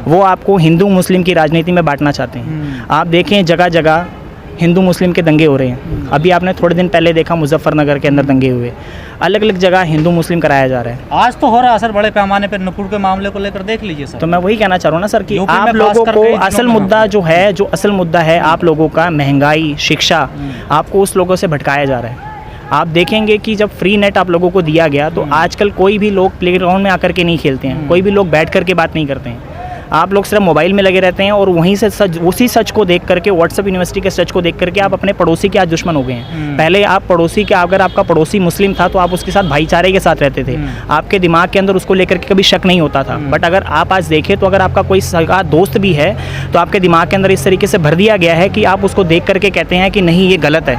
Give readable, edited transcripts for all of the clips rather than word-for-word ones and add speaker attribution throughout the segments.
Speaker 1: वो आपको हिंदू मुस्लिम की राजनीति में बांटना चाहते हैं। आप देखें जगह जगह हिंदू मुस्लिम के दंगे हो रहे हैं। अभी आपने थोड़े दिन पहले देखा मुजफ्फरनगर के अंदर दंगे हुए, अलग अलग जगह हिंदू मुस्लिम कराया जा रहा है।
Speaker 2: आज तो हो रहा है सर, बड़े पैमाने पर नूपुर के मामले को लेकर देख लीजिए सर।
Speaker 1: तो मैं वही कहना चाह रहा हूँ ना सर कि
Speaker 2: यूपी
Speaker 1: आप
Speaker 2: में
Speaker 1: लोगों
Speaker 2: खास
Speaker 1: को
Speaker 2: करके
Speaker 1: असल
Speaker 2: जिनों में
Speaker 1: मुद्दा जो असल मुद्दा है आप लोगों का महंगाई, शिक्षा, आपको उस लोगों से भटकाया जा रहा है। आप देखेंगे कि जब फ्री नेट आप लोगों को दिया गया तो आजकल कोई भी लोग प्लेग्राउंड में आकर के नहीं खेलते हैं, कोई भी लोग बैठ करके बात नहीं करते हैं। आप लोग सिर्फ मोबाइल में लगे रहते हैं और वहीं से उसी सच को देख करके, व्हाट्सएप यूनिवर्सिटी के सच को देख करके आप अपने पड़ोसी के आज दुश्मन हो गए हैं। पहले आप पड़ोसी के, अगर आपका पड़ोसी मुस्लिम था तो आप उसके साथ भाईचारे के साथ रहते थे, आपके दिमाग के अंदर उसको लेकर के कभी शक नहीं होता था। बट अगर आप आज देखें तो अगर आपका कोई सगा दोस्त भी है तो आपके दिमाग के अंदर इस तरीके से भर दिया गया है कि आप उसको देख करके कहते हैं कि नहीं ये गलत है।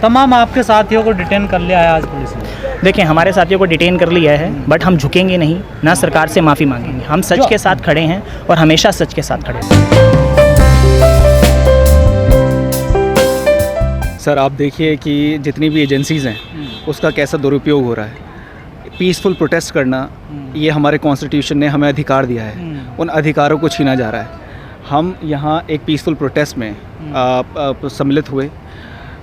Speaker 2: तमाम आपके साथियों को डिटेन कर लिया है आज पुलिस ने।
Speaker 1: देखिए हमारे साथियों को डिटेन कर लिया है, बट हम झुकेंगे नहीं, ना सरकार से माफ़ी मांगेंगे। हम सच के साथ खड़े हैं और हमेशा सच के साथ खड़े हैं।
Speaker 3: सर आप देखिए कि जितनी भी एजेंसीज़ हैं उसका कैसा दुरुपयोग हो रहा है। पीसफुल प्रोटेस्ट करना ये हमारे कॉन्स्टिट्यूशन ने हमें अधिकार दिया है, उन अधिकारों को छीना जा रहा है। हम यहाँ एक पीसफुल प्रोटेस्ट में सम्मिलित हुए,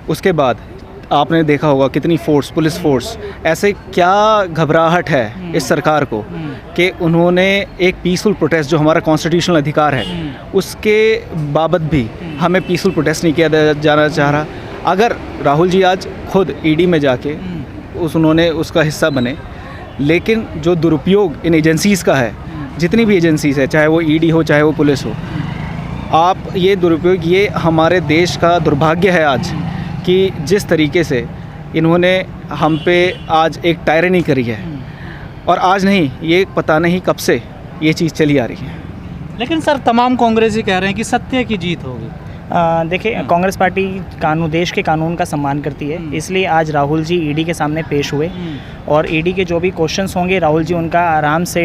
Speaker 3: उसके बाद आपने देखा होगा कितनी फोर्स, पुलिस फोर्स, ऐसे क्या घबराहट है इस सरकार को कि उन्होंने एक पीसफुल प्रोटेस्ट जो हमारा कॉन्स्टिट्यूशनल अधिकार है उसके बाबत भी हमें पीसफुल प्रोटेस्ट नहीं किया जाना चाह रहा। अगर राहुल जी आज खुद ईडी में जाके उन्होंने उसका हिस्सा बने, लेकिन जो दुरुपयोग इन एजेंसीज़ का है, जितनी भी एजेंसीज़ है, चाहे वो ईडी हो चाहे वो पुलिस हो, आप ये दुरुपयोग, ये हमारे देश का दुर्भाग्य है आज कि जिस तरीके से इन्होंने हम पे आज एक टायरनी करी है। और आज नहीं, ये पता नहीं कब से ये चीज़ चली आ रही है।
Speaker 2: लेकिन सर तमाम कांग्रेसी कह रहे हैं कि सत्य की जीत होगी।
Speaker 1: देखिए कांग्रेस पार्टी देश के कानून का सम्मान करती है, इसलिए आज राहुल जी ईडी के सामने पेश हुए और ईडी के जो भी क्वेश्चंस होंगे राहुल जी उनका आराम से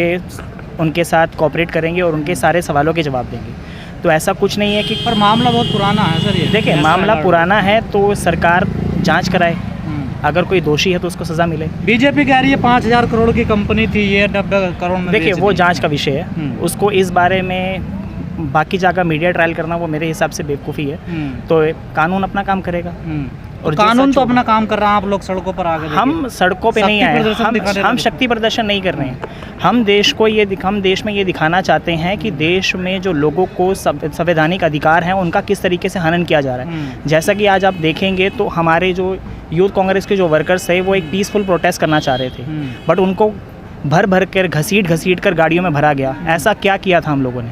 Speaker 1: उनके साथ कोऑपरेट करेंगे और उनके सारे सवालों के जवाब देंगे। तो ऐसा कुछ नहीं है कि,
Speaker 2: पर मामला बहुत पुराना है सर। ये
Speaker 1: देखिए मामला पुराना है तो सरकार जांच कराए, अगर कोई दोषी है तो उसको सज़ा मिले।
Speaker 2: बीजेपी कह रही है 5,000 करोड़ की कंपनी थी, ये 90 करोड़ में।
Speaker 1: देखिए वो जांच का विषय है, उसको इस बारे में बाकी जगह मीडिया ट्रायल करना वो मेरे हिसाब से बेवकूफ़ी है। तो कानून अपना काम करेगा
Speaker 2: और कानून तो अपना काम कर रहा है। आप लोग सड़कों पर आ गए।
Speaker 1: हम सड़कों पे नहीं आए, हम शक्ति प्रदर्शन नहीं कर रहे हैं। हम देश में ये दिखाना चाहते हैं कि देश में जो लोगों को संवैधानिक अधिकार हैं उनका किस तरीके से हनन किया जा रहा है। जैसा कि आज आप देखेंगे तो हमारे जो यूथ कांग्रेस के जो वर्कर्स थे वो एक पीसफुल प्रोटेस्ट करना चाह रहे थे, बट उनको भर कर घसीट कर गाड़ियों में भरा गया। ऐसा क्या किया था हम लोगों ने?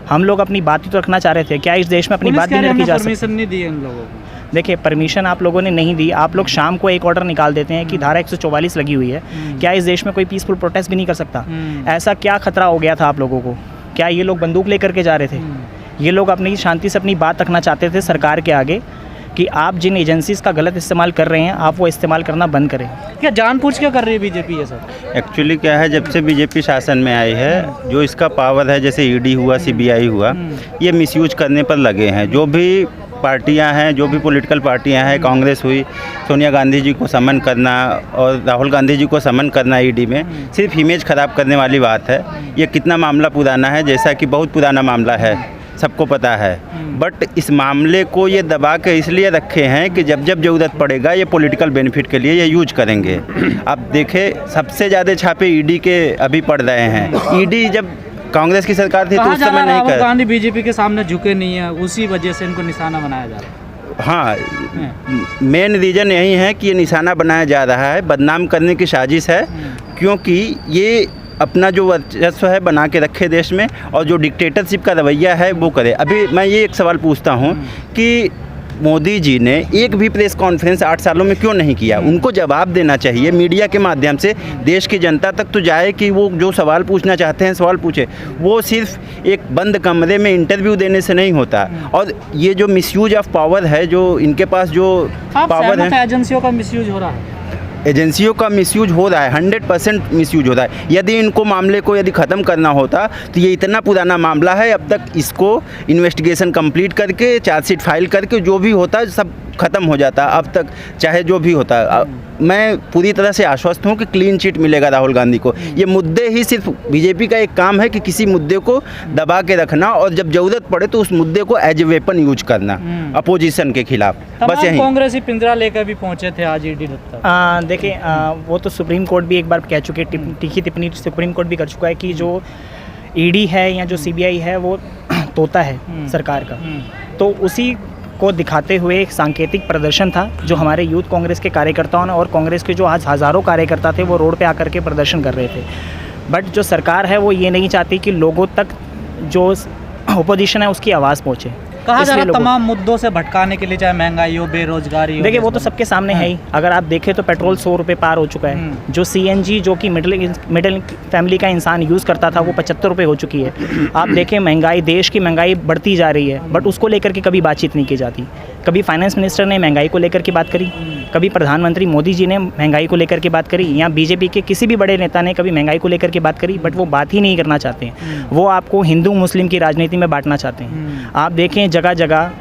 Speaker 1: हम लोग अपनी बात तो रखना चाह रहे थे। क्या इस देश में अपनी बात भी नहीं रखी जा सकती?
Speaker 2: परमिशन नहीं दी इन लोगों को।
Speaker 1: देखिए परमिशन आप लोगों ने नहीं दी। आप लोग शाम को एक ऑर्डर निकाल देते हैं कि धारा 144 लगी हुई है। क्या इस देश में कोई पीसफुल प्रोटेस्ट भी नहीं कर सकता? ऐसा क्या खतरा हो गया था आप लोगों को? क्या ये लोग बंदूक लेकर के जा रहे थे? ये लोग अपनी शांति से अपनी बात रखना चाहते थे सरकार के आगे कि आप जिन एजेंसीज़ का गलत इस्तेमाल कर रहे हैं आप वो इस्तेमाल करना बंद करें।
Speaker 2: क्या जानबूझ के कर रही है बीजेपी ये सर?
Speaker 4: एक्चुअली क्या है, जब से बीजेपी शासन में आई है, जो इसका पावर है, जैसे ईडी हुआ, सीबीआई हुआ, ये मिसयूज करने पर लगे हैं। जो भी पार्टियां हैं, जो भी पॉलिटिकल पार्टियां हैं, कांग्रेस हुई, सोनिया गांधी जी को समन करना और राहुल गांधी जी को समन करना ईडी में सिर्फ इमेज ख़राब करने वाली बात है। ये कितना मामला पुराना है, जैसा कि बहुत पुराना मामला है, सबको पता है। बट इस मामले को ये दबा के इसलिए रखे हैं कि जब जब ज़रूरत पड़ेगा ये पॉलिटिकल बेनिफिट के लिए ये यूज करेंगे। अब देखें सबसे ज़्यादा छापे ईडी के अभी पड़ रहे हैं। ईडी जब कांग्रेस की सरकार थी तो उस समय नहीं कर।
Speaker 2: गांधी बीजेपी के सामने झुके नहीं है, उसी वजह से इनको निशाना बनाया जा रहा है।
Speaker 4: हाँ, मेन रीज़न यही है कि ये निशाना बनाया जा रहा है, बदनाम करने की साजिश है, क्योंकि ये अपना जो वर्चस्व है बना के रखे देश में और जो डिक्टेटरशिप का रवैया है वो करे। अभी मैं ये एक सवाल पूछता हूँ कि मोदी जी ने एक भी प्रेस कॉन्फ्रेंस 8 सालों में क्यों नहीं किया? उनको जवाब देना चाहिए, मीडिया के माध्यम से देश की जनता तक तो जाए कि वो जो सवाल पूछना चाहते हैं सवाल पूछे। वो सिर्फ एक बंद कमरे में इंटरव्यू देने से नहीं होता। और ये जो मिसयूज ऑफ पावर है, जो इनके पास जो पावर है,
Speaker 2: एजेंसियों का मिसयूज हो रहा है।
Speaker 4: एजेंसियों का मिसयूज हो रहा है, 100% मिसयूज हो रहा है। यदि इनको मामले को यदि ख़त्म करना होता तो ये इतना पुराना मामला है, अब तक इसको इन्वेस्टिगेशन कंप्लीट करके चार्जशीट फाइल करके जो भी होता सब ख़त्म हो जाता अब तक, चाहे जो भी होता। मैं पूरी तरह से आश्वस्त हूँ कि क्लीन चिट मिलेगा राहुल गांधी को। ये मुद्दे ही सिर्फ बीजेपी का एक काम है कि किसी मुद्दे को दबा के रखना और जब ज़रूरत पड़े तो उस मुद्दे को एज ए वेपन यूज करना अपोजिशन के खिलाफ, बस यही।
Speaker 2: कांग्रेसी पिंजरा लेकर भी पहुंचे थे आज ईडी दफ्तर।
Speaker 1: देखिए वो तो सुप्रीम कोर्ट भी एक बार कह चुके, तीखी टिप्पणी सुप्रीम कोर्ट भी कर चुका है कि जो ईडी है या जो सीबीआई है वो तोता है सरकार का। तो उसी को दिखाते हुए एक सांकेतिक प्रदर्शन था जो हमारे यूथ कांग्रेस के कार्यकर्ताओं ने और कांग्रेस के जो आज हज़ारों कार्यकर्ता थे वो रोड पे आकर के प्रदर्शन कर रहे थे। बट जो सरकार है वो ये नहीं चाहती कि लोगों तक जो ओपोजिशन है उसकी आवाज़ पहुँचे।
Speaker 2: कहा जा रहा है तमाम मुद्दों से भटकाने के लिए, चाहे महंगाई हो, बेरोजगारी हो।
Speaker 1: देखिए वो तो सबके सामने है ही। अगर आप देखें तो पेट्रोल 100 रुपये पार हो चुका है। जो सीएनजी जो कि मिडिल फैमिली का इंसान यूज़ करता था वो 75 रुपये हो चुकी है। आप देखें महंगाई, देश की महंगाई बढ़ती जा रही है, बट उसको लेकर के कभी बातचीत नहीं की जाती। कभी फाइनेंस मिनिस्टर ने महंगाई को लेकर के बात करी, कभी प्रधानमंत्री मोदी जी ने महंगाई को लेकर के बात करी, या बीजेपी के किसी भी बड़े नेता ने कभी महंगाई को लेकर के बात करी, बट वो बात ही नहीं करना चाहते हैं। वो आपको हिंदू मुस्लिम की राजनीति में बांटना चाहते हैं। आप देखें जगह जगह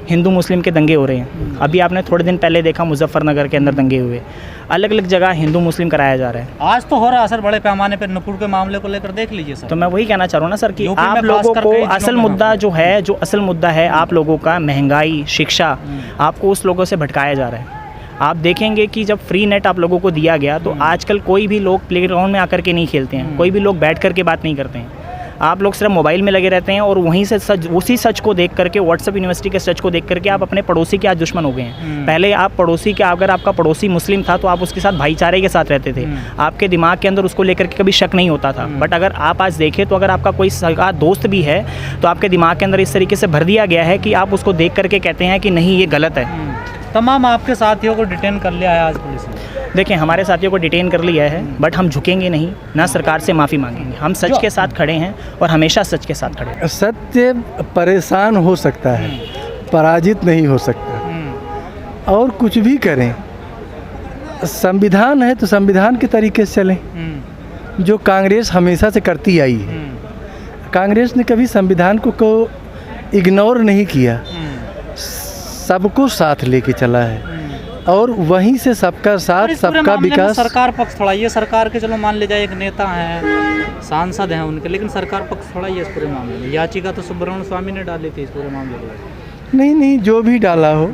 Speaker 1: हिंदू मुस्लिम के दंगे हो रहे हैं। अभी आपने थोड़े दिन पहले देखा मुजफ्फरनगर के अंदर दंगे हुए। अलग अलग जगह हिंदू मुस्लिम कराया जा रहा है।
Speaker 2: आज तो हो रहा है असर बड़े पैमाने पर। नुपुर के मामले को लेकर देख लीजिए सर।
Speaker 1: तो मैं वही कहना चाह रहा हूँ ना सर कि
Speaker 2: यूपी
Speaker 1: आप
Speaker 2: में
Speaker 1: लोगों
Speaker 2: खास
Speaker 1: को
Speaker 2: करके
Speaker 1: असल मुद्दा जो असल मुद्दा है आप लोगों का महंगाई, शिक्षा, आपको उस लोगों से भटकाया जा रहा है। आप देखेंगे कि जब फ्री नेट आप लोगों को दिया गया तो आजकल कोई भी लोग प्लेग्राउंड में आकर के नहीं खेलते हैं, कोई भी लोग बैठ करके बात नहीं करते हैं। आप लोग सिर्फ मोबाइल में लगे रहते हैं और वहीं से उसी सच को देख करके, व्हाट्सएप यूनिवर्सिटी के सच को देख करके आप अपने पड़ोसी के आज दुश्मन हो गए हैं। पहले आप पड़ोसी के, अगर आपका पड़ोसी मुस्लिम था तो आप उसके साथ भाईचारे के साथ रहते थे, आपके दिमाग के अंदर उसको लेकर के कभी शक नहीं होता था। बट अगर आप आज देखें तो अगर आपका कोई सगा दोस्त भी है तो आपके दिमाग के अंदर इस तरीके से भर दिया गया है कि आप उसको देख करके कहते हैं कि नहीं ये गलत है।
Speaker 2: तमाम आपके साथियों को डिटेन कर लिया है आज पुलिस ने।
Speaker 1: देखिए हमारे साथियों को डिटेन कर लिया है, बट हम झुकेंगे नहीं, ना सरकार से माफ़ी मांगेंगे। हम सच के साथ खड़े हैं और हमेशा सच के साथ खड़े हैं।
Speaker 5: सत्य परेशान हो सकता है, पराजित नहीं हो सकता। और कुछ भी करें, संविधान है तो संविधान के तरीके से चलें, जो कांग्रेस हमेशा से करती आई है। कांग्रेस ने कभी संविधान को इग्नोर नहीं किया, सबको साथ लेके चला है और वहीं से सबका साथ, सबका विकास।
Speaker 2: सरकार पक्ष थोड़ा ये, सरकार के चलो मान ले जाए एक नेता है, सांसद हैं उनके, लेकिन सरकार पक्ष थोड़ा ये इस पूरे मामले में। याचिका तो सुब्रमण्यम स्वामी ने डाली थी इस पूरे मामले में।
Speaker 5: नहीं, जो भी डाला हो,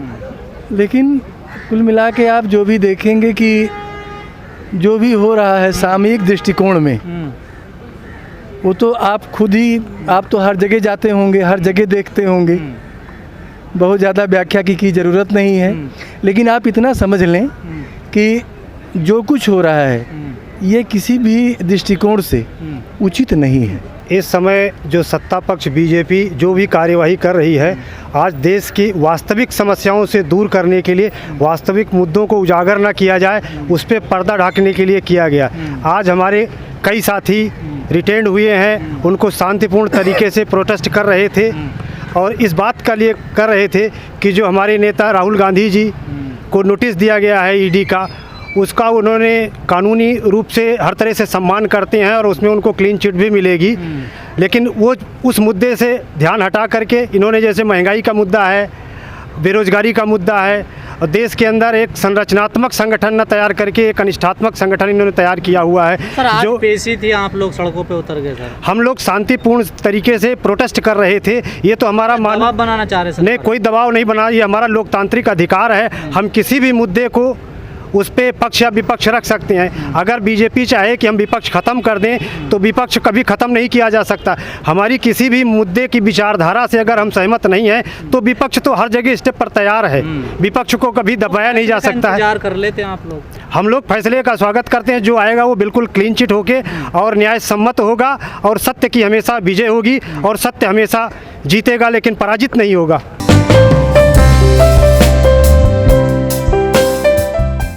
Speaker 5: लेकिन कुल मिला के आप जो भी देखेंगे कि जो भी हो रहा है सामयिक दृष्टिकोण में, वो तो आप खुद ही, आप तो हर जगह जाते होंगे, हर जगह देखते होंगे, बहुत ज़्यादा व्याख्या की ज़रूरत नहीं है। लेकिन आप इतना समझ लें कि जो कुछ हो रहा है ये किसी भी दृष्टिकोण से उचित नहीं है।
Speaker 6: इस समय जो सत्ता पक्ष बीजेपी जो भी कार्यवाही कर रही है, आज देश की वास्तविक समस्याओं से दूर करने के लिए, वास्तविक मुद्दों को उजागर न किया जाए, उस पर पर्दा ढकने के लिए किया गया। आज हमारे कई साथी रिटेंड हुए हैं, उनको शांतिपूर्ण तरीके से प्रोटेस्ट कर रहे थे और इस बात का लिए कर रहे थे कि जो हमारे नेता राहुल गांधी जी को नोटिस दिया गया है ईडी का, उसका उन्होंने कानूनी रूप से हर तरह से सम्मान करते हैं और उसमें उनको क्लीन चिट भी मिलेगी। लेकिन वो उस मुद्दे से ध्यान हटा करके इन्होंने, जैसे महंगाई का मुद्दा है, बेरोजगारी का मुद्दा है, और देश के अंदर एक संरचनात्मक संगठन न तैयार करके एक अनिष्ठात्मक संगठन इन्होंने तैयार किया हुआ है।
Speaker 2: सर आज
Speaker 6: जो
Speaker 2: पेशी थी, आप लोग सड़कों पे उतर गए सर।
Speaker 6: हम लोग शांतिपूर्ण तरीके से प्रोटेस्ट कर रहे थे। ये तो हमारा
Speaker 2: दबाव बनाना चाह रहे सर?
Speaker 6: नहीं, कोई दबाव नहीं बना, ये हमारा लोकतांत्रिक अधिकार है। हम किसी भी मुद्दे को उस पर पक्ष या विपक्ष रख सकते हैं। अगर बीजेपी चाहे कि हम विपक्ष ख़त्म कर दें तो विपक्ष कभी ख़त्म नहीं किया जा सकता। हमारी किसी भी मुद्दे की विचारधारा से अगर हम सहमत नहीं हैं तो विपक्ष तो हर जगह स्टेप पर तैयार है। विपक्ष को कभी दबाया नहीं जा सकता है।
Speaker 2: इंतजार कर लेते हैं आप लोग?
Speaker 6: हम लोग फैसले का स्वागत करते हैं, जो आएगा वो बिल्कुल क्लीन चिट होके और न्याय सम्मत होगा और सत्य की हमेशा विजय होगी और सत्य हमेशा जीतेगा, लेकिन पराजित नहीं होगा।